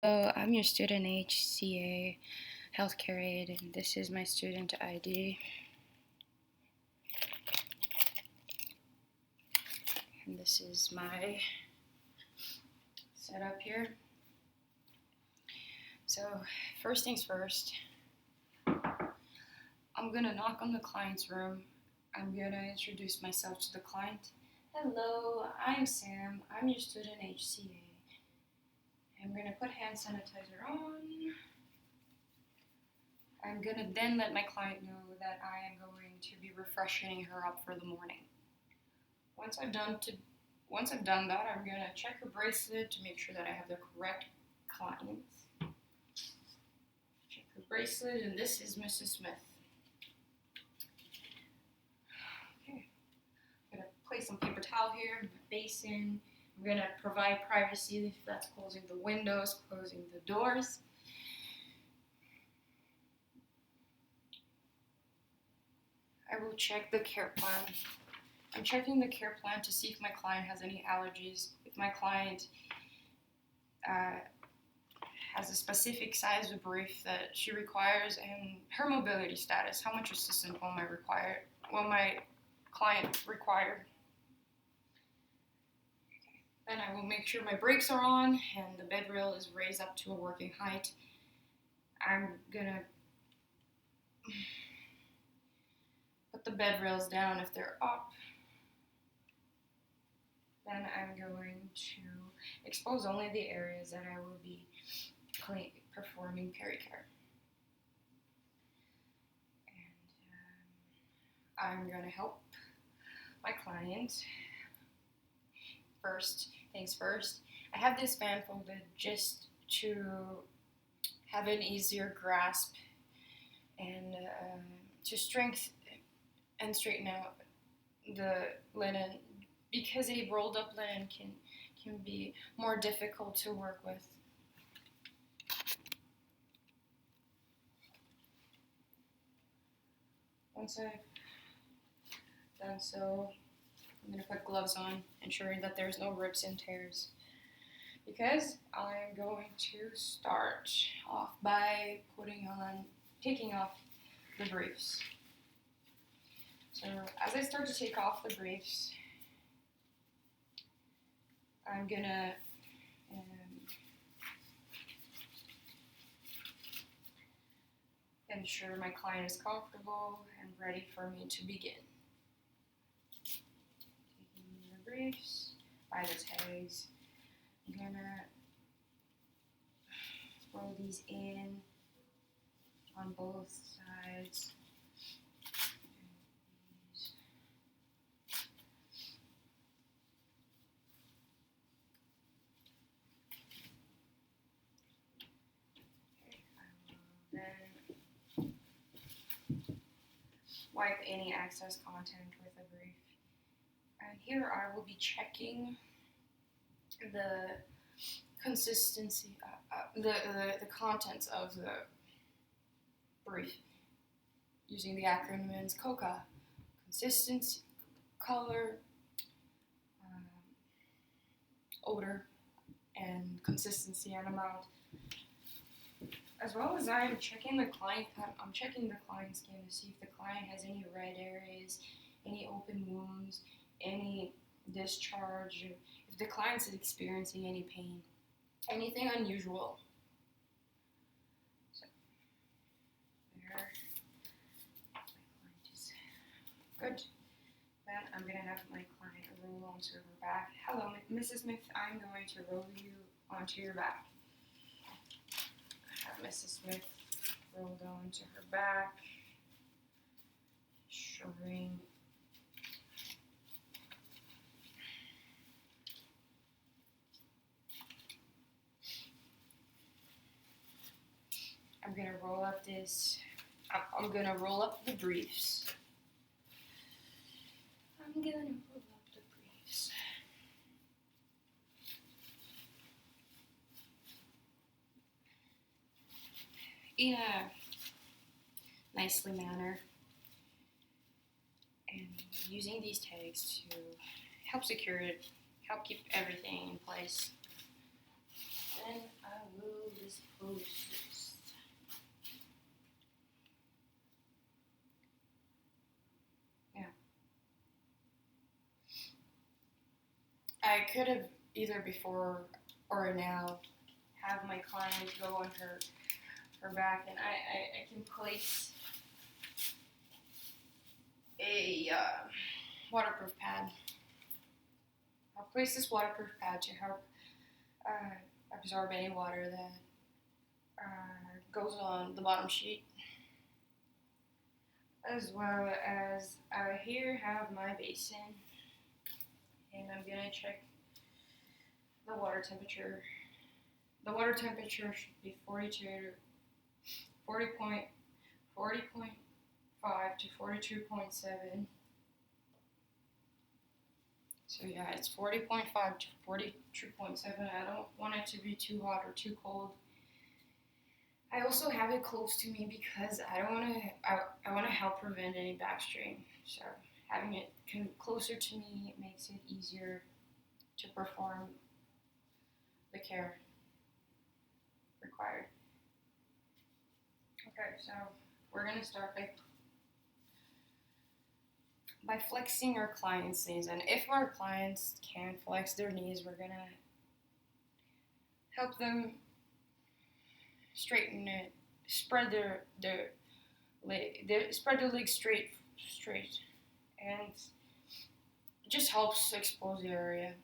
I'm your student HCA Healthcare Aid, and this is my student ID. And this is my setup here. So, first things first, I'm gonna knock on the client's room. I'm gonna introduce myself to the client. Hello, I'm Sam. I'm your student HCA. I'm gonna put hand sanitizer on. I'm gonna then let my client know that I am going to be refreshing her up for the morning. Once I've done that, I'm gonna check her bracelet to make sure that I have the correct clients. Check her bracelet, and this is Mrs. Smith. Okay, I'm gonna place some paper towel here in my basin. I'm gonna provide privacy if that's closing the windows, closing the doors. I will check the care plan. I'm checking the care plan to see if my client has any allergies, if my client has a specific size of brief that she requires, and her mobility status, how much assistance will my client require. Then I will make sure my brakes are on and the bed rail is raised up to a working height. I'm gonna put the bed rails down if they're up. Then I'm going to expose only the areas that I will be performing pericare. And I'm going to help my client. First things first, I have this band folded just to have an easier grasp and to strengthen and straighten out the linen, because a rolled up linen can be more difficult to work with. Once I've done so, I'm going to put gloves on, ensuring that there's no rips and tears, because I'm going to start off by taking off the briefs. So as I start to take off the briefs, I'm gonna ensure my client is comfortable and ready for me to begin. Taking the briefs by the tags, I'm gonna throw these in on both sides. Wipe any excess content with a brief. And here I will be checking the consistency, the contents of the brief using the acronyms COCA: consistency, color, odor, and consistency and amount. As well as I'm checking the client's skin to see if the client has any red areas, any open wounds, any discharge, if the client is experiencing any pain, anything unusual. So there, my client is good. Then I'm going to have my client roll onto her back. Hello, Mrs. Smith, I'm going to roll you onto your back. Mrs. Smith rolled onto her back, showing I'm gonna roll up the briefs. In a nicely manner, and using these tags to help secure it, help keep everything in place. Then I will could have either before or now have my client go on her back, and I can place a waterproof pad. I'll place this waterproof pad to help absorb any water that goes on the bottom sheet, as well as I here have my basin, and I'm gonna check the water temperature. The water temperature should be 40.5 to 42.7. So yeah, it's 40.5 to 42.7. I don't want it to be too hot or too cold. I also have it close to me because I want to help prevent any back strain. So having it closer to me makes it easier to perform the care required. Okay, so we're gonna start by flexing our clients' knees, and if our clients can't flex their knees, we're gonna help them straighten it, spread their legs straight, and it just helps expose the area.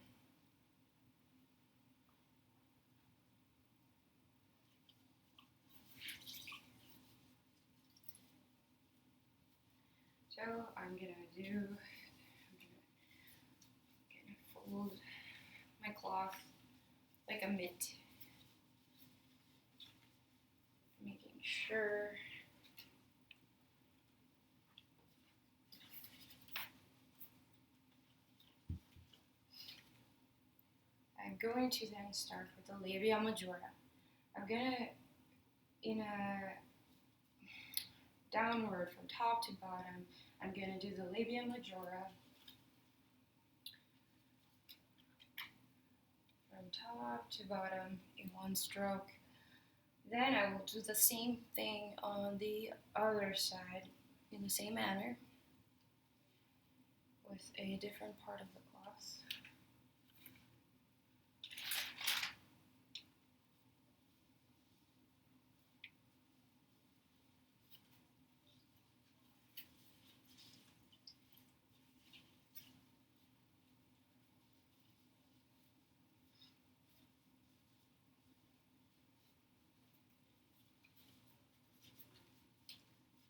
So I'm gonna fold my cloth like a mitt, making sure I'm going to then start with the labia majora. I'm gonna, in a downward from top to bottom, I'm gonna do the labia majora from top to bottom in one stroke. Then I will do the same thing on the other side in the same manner with a different part of the cloth.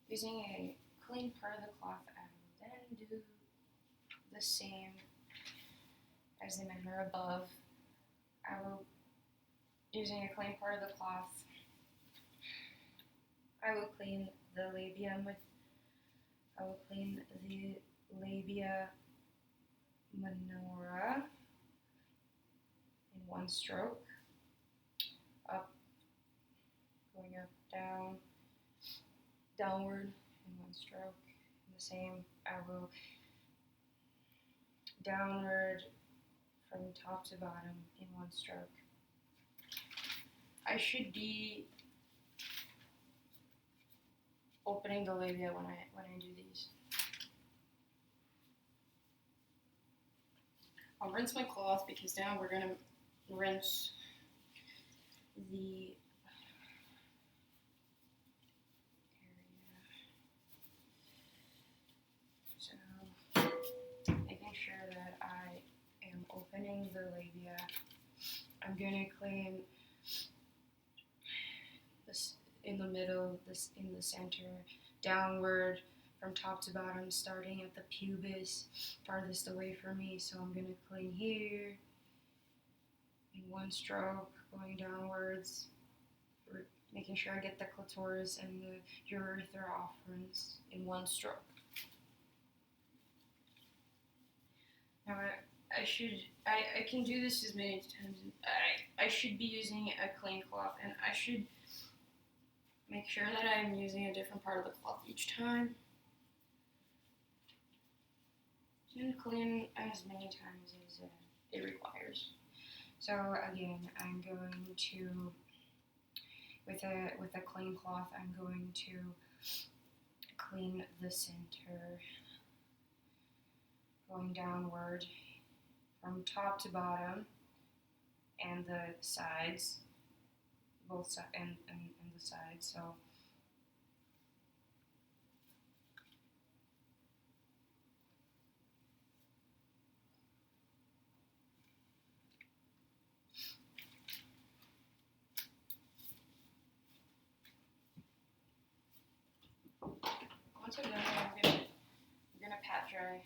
Using a clean part of the cloth, I will then do the same as the manner above. I will, using a clean part of the cloth, I will clean the labia minora in one stroke, up, going up, down, downward in one stroke. In the same, I will downward from top to bottom in one stroke. I should be opening the labia when I do these. I'll rinse my cloth because now we're gonna rinse the sure that I am opening the labia. I'm going to clean this in the middle, this in the center, downward from top to bottom, starting at the pubis, farthest away from me. So I'm going to clean here in one stroke, going downwards, making sure I get the clitoris and the urethra offerens in one stroke. Now I can do this as many times. I should be using a clean cloth, and I should make sure that I'm using a different part of the cloth each time. And clean as many times as it requires. So again, I'm going to, with a clean cloth, I'm going to clean the center, going downward from top to bottom and the sides, both sides and the sides. So once I'm done, I'm gonna pat dry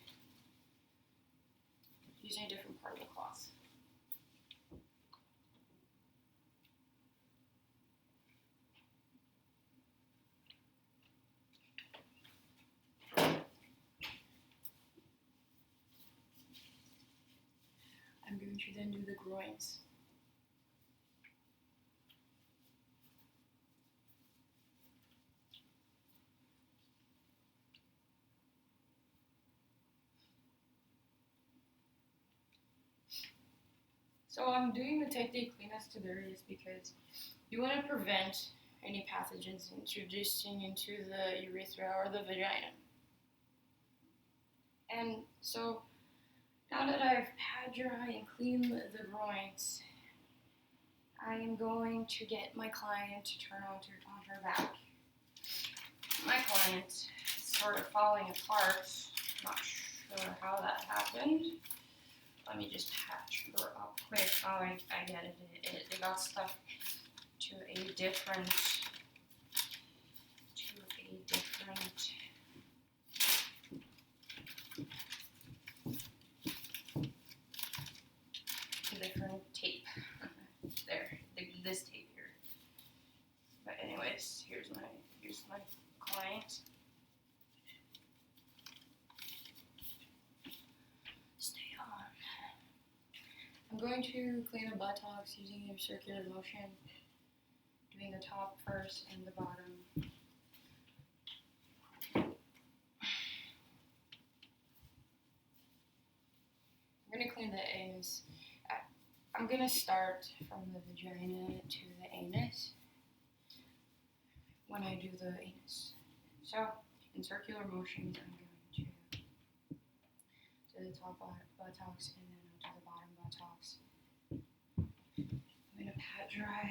using a different part of the cloth. I'm going to then do the groins. So I'm doing the technique cleanest to dirtiest because you want to prevent any pathogens introducing into the urethra or the vagina. And so now that I've pat dry and cleaned the groins, I am going to get my client to turn on her back. My client is sort of falling apart. Not sure how that happened. Let me just patch her up quick. Oh, I get it. It got stuck to a different tape. There, this tape here. But anyways, here's my client. Stay on. I'm going to clean the buttocks using a circular motion, doing the top first and the bottom. I'm going to clean the anus. I'm going to start from the vagina to the anus when I do the anus. So, in circular motions, I'm going to the top buttocks and then to the bottom buttocks. I'm going to pat dry.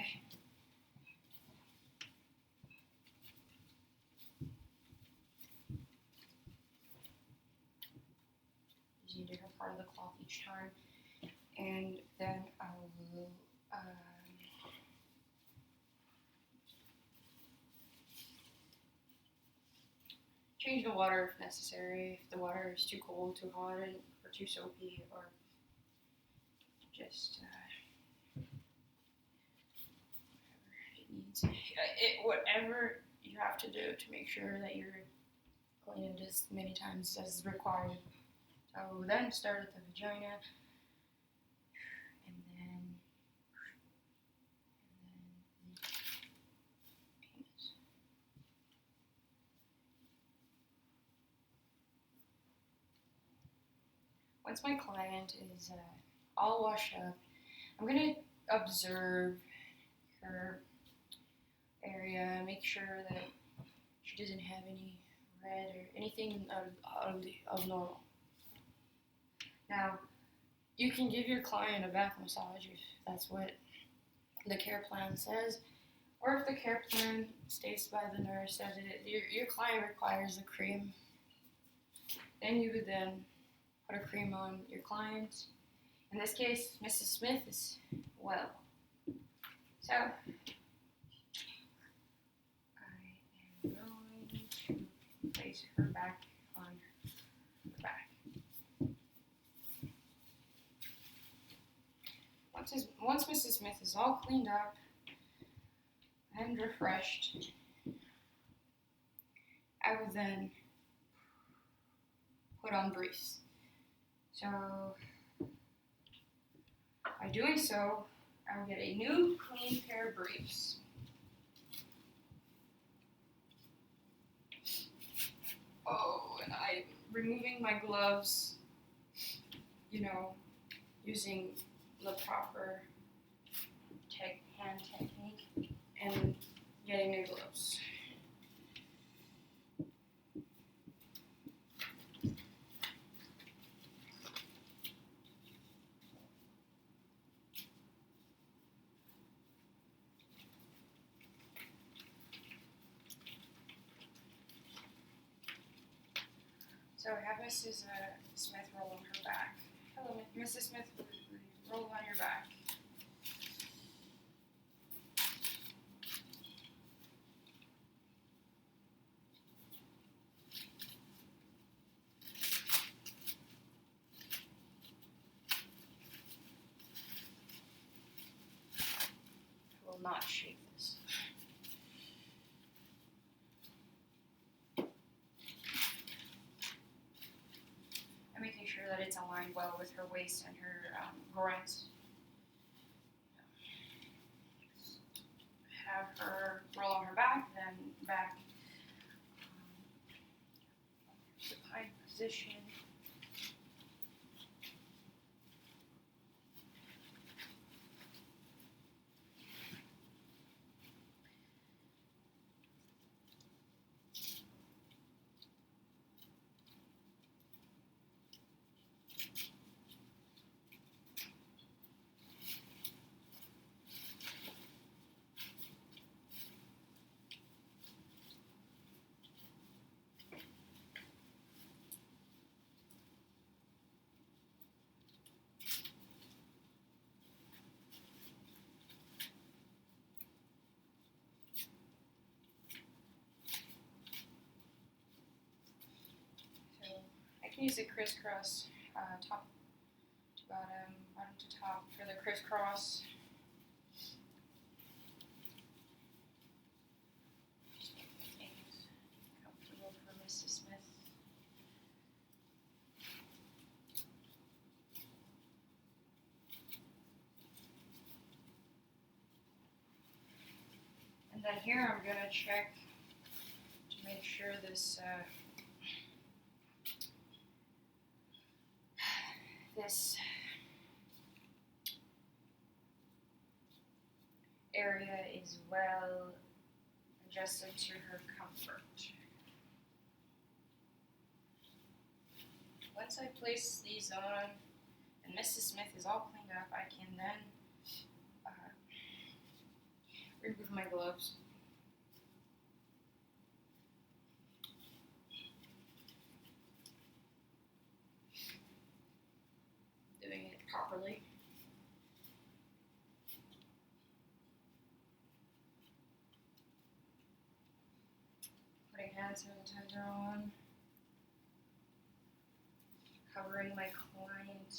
Using a different part of the cloth each time. And then I will change the water if necessary, if the water is too cold, too hot, or too soapy, or just whatever it needs. Whatever you have to do to make sure that you're cleaning it as many times as required. So then start at the vagina. Once my client is all washed up, I'm going to observe her area, make sure that she doesn't have any red or anything of normal. Now, you can give your client a back massage if that's what the care plan says, or if the care plan states by the nurse that your client requires a cream, then you would then put a cream on your client. In this case, Mrs. Smith is well. So, I am going to place her back on her back. Once Mrs. Smith is all cleaned up and refreshed, I will then put on briefs. So, by doing so, I will get a new clean pair of briefs. Oh, and I'm removing my gloves, using the proper hand technique, and getting new gloves. So have Mrs. Smith roll on her back. Hello, Mrs. Smith, roll on your back. I will not shake this. I'm making sure that it's aligned well with her waist and her groins. Have her roll on her back, then back supine position. I can use a crisscross top to bottom, bottom to top for the crisscross. Just making things comfortable for Mrs. Smith. And then here I'm going to check to make sure this this area is well adjusted to her comfort. Once I place these on and Mrs. Smith is all cleaned up, I can then remove my gloves. Doing it properly. Putting hand sanitizer on. Covering my client.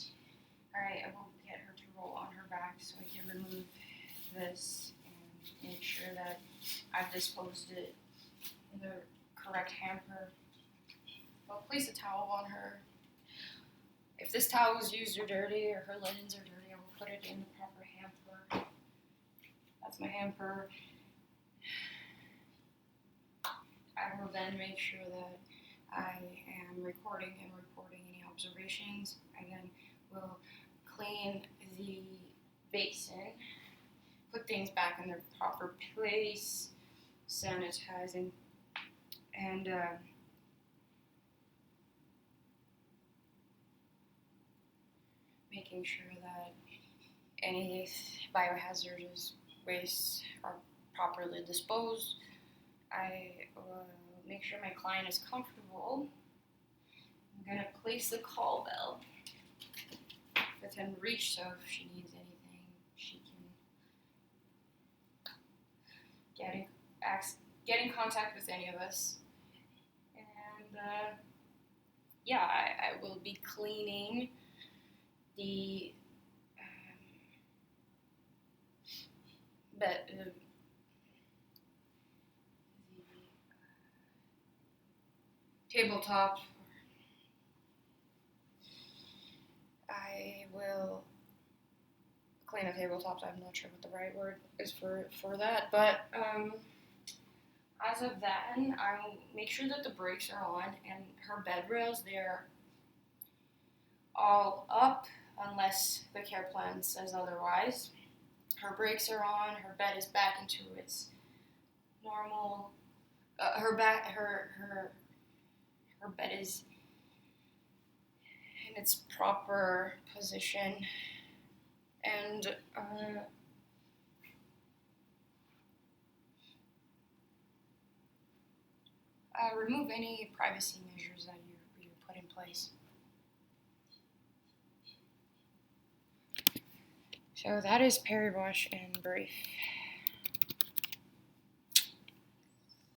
Alright, I will get her to roll on her back so I can remove this and make sure that I've disposed it in the correct hamper. I'll place a towel on her. If this towel is used or dirty or her linens are dirty, I will put it in the proper hamper. That's my hamper. I will then make sure that I am recording and reporting any observations. I then will clean the basin, put things back in their proper place, sanitizing, and making sure that any biohazardous wastes are properly disposed. I will make sure my client is comfortable. I'm going to place the call bell within reach, so if she needs anything, she can get in contact with any of us. And yeah, I will be cleaning the tabletop. I will clean the tabletops. I'm not sure what the right word is for that, but as of then, I will make sure that the brakes are on and her bed rails, they're all up unless the care plan says otherwise. Her brakes are on, her bed is back into its normal, her bed is in its proper position, and remove any privacy measures that you're putting in place. So that is Peri Wash in brief.